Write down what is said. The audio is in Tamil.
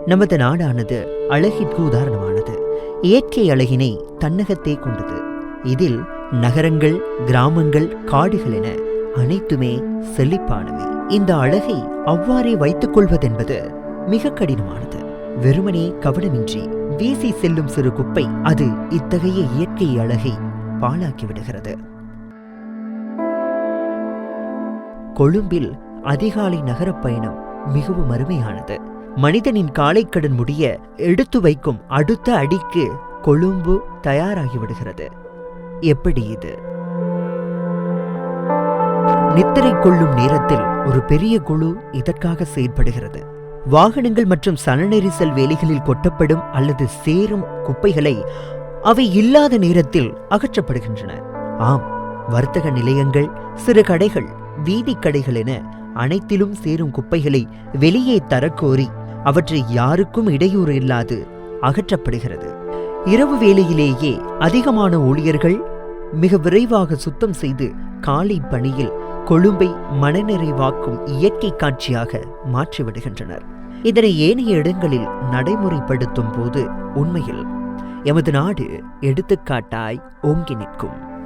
நமது நாடானது அழகிற்கு உதாரணமானது. இயற்கை அழகினை தன்னகத்தே கொண்டது. இதில் நகரங்கள், கிராமங்கள், காடுகள் என அனைத்துமே செழிப்பானவை. இந்த அழகை அவ்வாறே வைத்துக் கொள்வதென்பது மிக கடினமானது. வெறுமனே கவனமின்றி வீசி செல்லும் சிறு குப்பை அது இத்தகைய இயற்கை அழகை பாழாக்கிவிடுகிறது. கொழும்பில் அதிகாலை நகரப் பயணம் மிகவும் அருமையானது. மனிதனின் காலைக்கடன் முடிய எடுத்து வைக்கும் அடுத்த அடிக்கு கொழும்பு தயாராகிவிடுகிறது. எப்படி இது? நித்திரை கொள்ளும் நேரத்தில் ஒரு பெரிய குழு இதற்காக செயல்படுகிறது. வாகனங்கள் மற்றும் சனநெரிசல் வேலைகளில் கொட்டப்படும் அல்லது சேரும் குப்பைகளை அவை இல்லாத நேரத்தில் அகற்றப்படுகின்றன. ஆம், வர்த்தக நிலையங்கள், சிறு கடைகள், வீதி கடைகள் என அனைத்திலும் சேரும் குப்பைகளை வெளியே தரக்கோரி அவற்றை யாருக்கும் இடையூறு இல்லாது அகற்றப்படுகிறது. இரவு வேளையிலேயே அதிகமான ஊழியர்கள் மிக விரைவாக சுத்தம் செய்து காலை பணியில் கொழும்பை மனநிறைவாக்கும் இயற்கை காட்சியாக மாற்றிவிடுகின்றனர். இதனை ஏனைய இடங்களில் நடைமுறைப்படுத்தும் போது உண்மையில் எமது நாடு எடுத்துக்காட்டாய் ஓங்கி நிற்கும்.